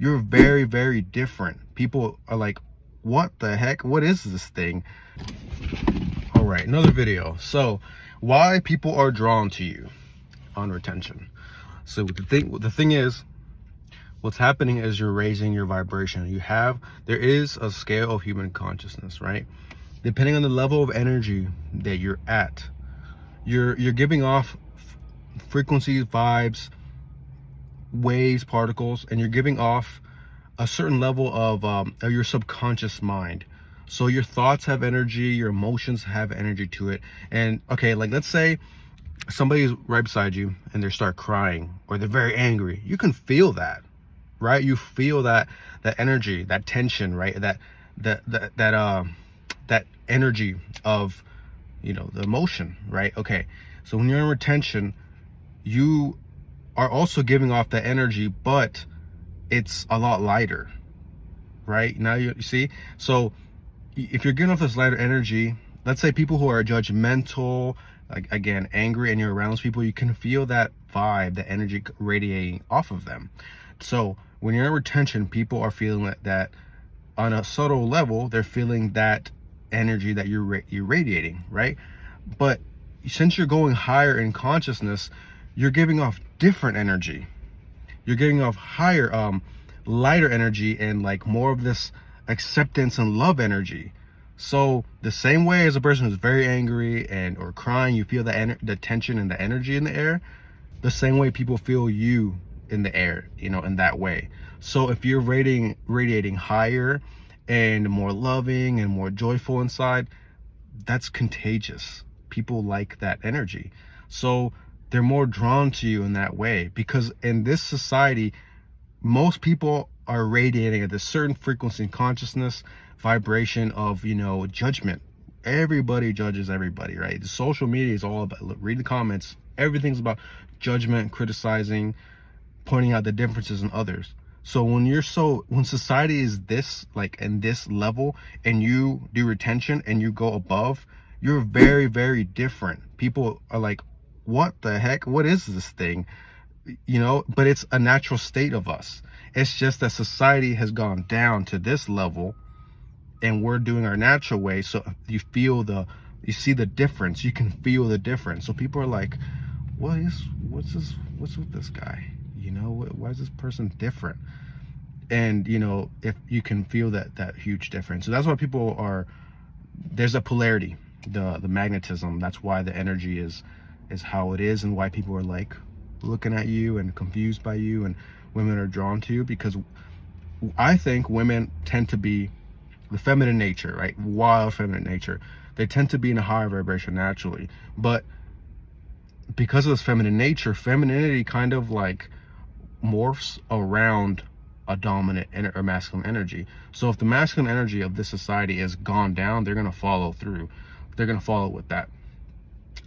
you're very, very different. People are like, what the heck? What is this thing? All right, another video. So why people are drawn to you on retention. So the thing is, what's happening is you're raising your vibration. There is a scale of human consciousness, right? Depending on the level of energy that you're at, you're giving off frequencies, vibes, waves, particles, and you're giving off a certain level of your subconscious mind. So your thoughts have energy, your emotions have energy to it. And okay, like let's say somebody's right beside you and they start crying or they're very angry. You can feel that, right? You feel that energy, that tension, right? That energy of, the emotion, right? Okay, so when you're in retention, you are also giving off that energy, but it's a lot lighter, right? Now you see, so if you're giving off this lighter energy, let's say people who are judgmental, like again, angry, and you're around those people, you can feel that vibe, the energy radiating off of them. So when you're in retention, people are feeling that on a subtle level, they're feeling that energy that you're radiating, right? But since you're going higher in consciousness, you're giving off different energy. You're giving off higher, lighter energy, and like more of this acceptance and love energy. So the same way as a person who's very angry or crying, you feel the tension and the energy in the air, the same way people feel you in the air, in that way. So if you're radiating higher and more loving and more joyful inside, that's contagious. People like that energy. So they're more drawn to you in that way, because in this society, most people are radiating at a certain frequency and consciousness, vibration of, judgment. Everybody judges everybody, right? The social media is all about, read the comments, everything's about judgment, criticizing, pointing out the differences in others. So when society is this, like in this level, and you do retention and you go above, you're very, very different. People are like, what the heck? What is this thing? But it's a natural state of us. It's just that society has gone down to this level and we're doing our natural way. So you see the difference. You can feel the difference. So people are like, what's with this guy? Why is this person different? And if you can feel that huge difference. So that's why there's a polarity, the magnetism. That's why the energy is how it is, and why people are like looking at you and confused by you, and women are drawn to you, because I think women tend to be the feminine nature, right? Wild feminine nature. They tend to be in a higher vibration naturally, but because of this feminine nature, femininity kind of like morphs around a dominant or masculine energy. So if the masculine energy of this society is gone down, they're going to follow through. They're going to follow with that.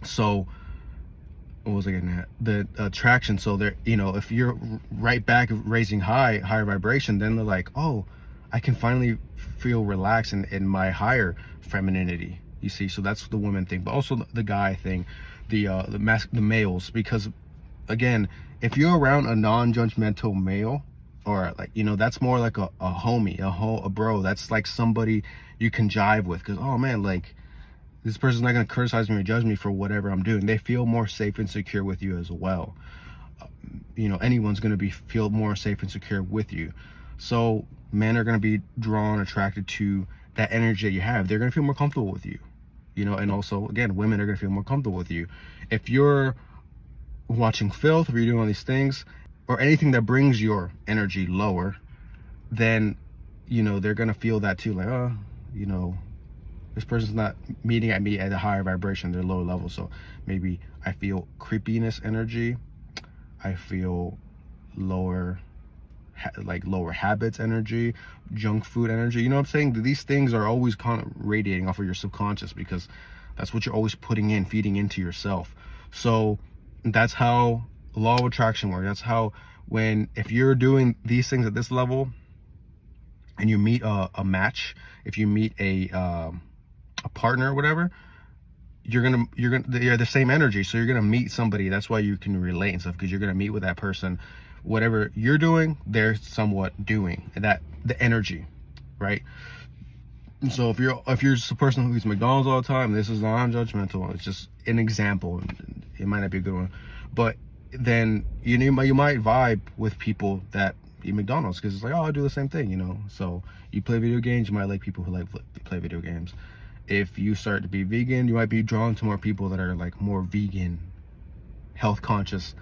So what was I getting at? The attraction. So they're, if you're right back raising higher vibration, then they're like, oh, I can finally feel relaxed in my higher femininity. You see, so that's the women thing, but also the guy thing, the males, because again, if you're around a non-judgmental male, or like, that's more like a homie, a bro. That's like somebody you can jive with, because, oh man, like this person's not going to criticize me or judge me for whatever I'm doing. They feel more safe and secure with you as well. Anyone's going to feel more safe and secure with you. So men are going to be attracted to that energy that you have. They're going to feel more comfortable with you, and also, again, women are going to feel more comfortable with you. If you're watching filth, if you're doing all these things, or anything that brings your energy lower, then, they're going to feel that too. Like, oh, this person's not meeting at me at a higher vibration, they're lower level. So maybe I feel creepiness energy. I feel lower habits energy, junk food energy. You know what I'm saying? These things are always kind of radiating off of your subconscious, because that's what you're always feeding into yourself. So that's how law of attraction works. That's how, if you're doing these things at this level and you meet a match, if you meet a partner or whatever, you're the same energy. So you're gonna meet somebody. That's why you can relate and stuff, because you're gonna meet with that person whatever you're doing, they're somewhat doing, and that the energy, right? So if you're just a person who eats McDonald's all the time, this is non-judgmental. It's just an example. It might not be a good one, but then you might vibe with people that eat McDonald's because it's like, oh, I do the same thing, you know. So you play video games, you might like people who like play video games. If you start to be vegan, you might be drawn to more people that are like more vegan, health conscious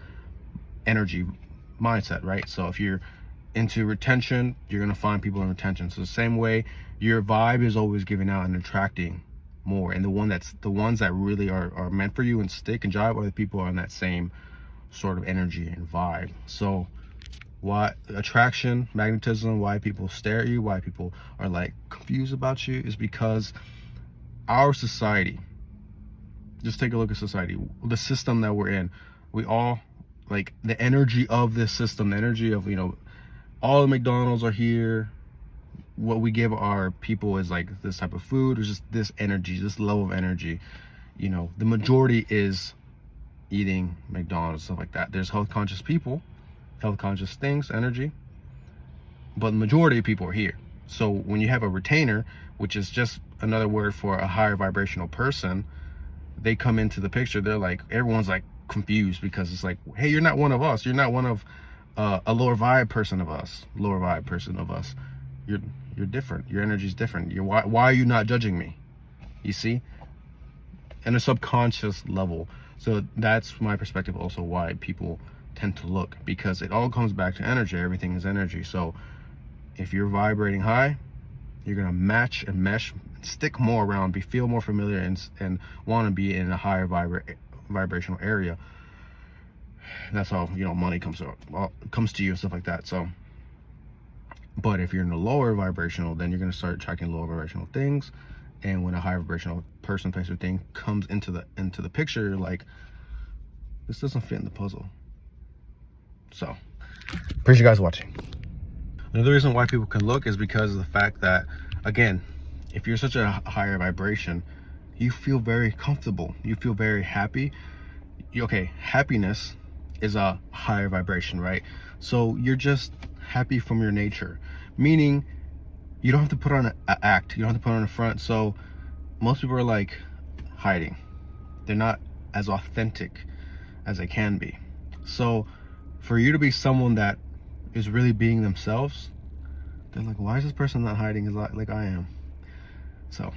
energy mindset, right? So if you're into retention, you're gonna find people in retention. So the same way, your vibe is always giving out and attracting more, and the ones that really are meant for you and stick and jive are the people on that same sort of energy and vibe. So why attraction, magnetism, why people stare at you, why people are like confused about you, is because our society, just take a look at society, the system that we're in, we all like the energy of this system, the energy of, you know, all the McDonald's are here. What we give our people is like this type of food, or just this energy, this level of energy. You know, the majority is eating McDonald's, stuff like that. There's health conscious people, health conscious things, energy, but the majority of people are here. So when you have a retainer, which is just another word for a higher vibrational person, they come into the picture, they're like, everyone's like confused, because it's like, hey, you're not one of us, you're not one of a lower vibe person of us. You're different. Your energy is different. Why are you not judging me? You see, in a subconscious level. So that's my perspective also, why people tend to look, because it all comes back to energy. Everything is energy. So if you're vibrating high, you're gonna match and mesh, stick more around, feel more familiar, and want to be in a higher vibrational area. That's how, you know, money comes to you and stuff like that. So, but if you're in a lower vibrational, then you're going to start attracting lower vibrational things. And when a higher vibrational person, place, or thing comes into the picture, you're like, this doesn't fit in the puzzle. So appreciate you guys watching. Another reason why people can look is because of the fact that, again, if you're such a higher vibration, you feel very comfortable, you feel very happy. Okay, happiness is a higher vibration, right? So you're just happy from your nature, meaning you don't have to put on an act, you don't have to put on a front. So most people are like hiding, they're not as authentic as they can be. So for you to be someone that is really being themselves, they're like, why is this person not hiding like I am? So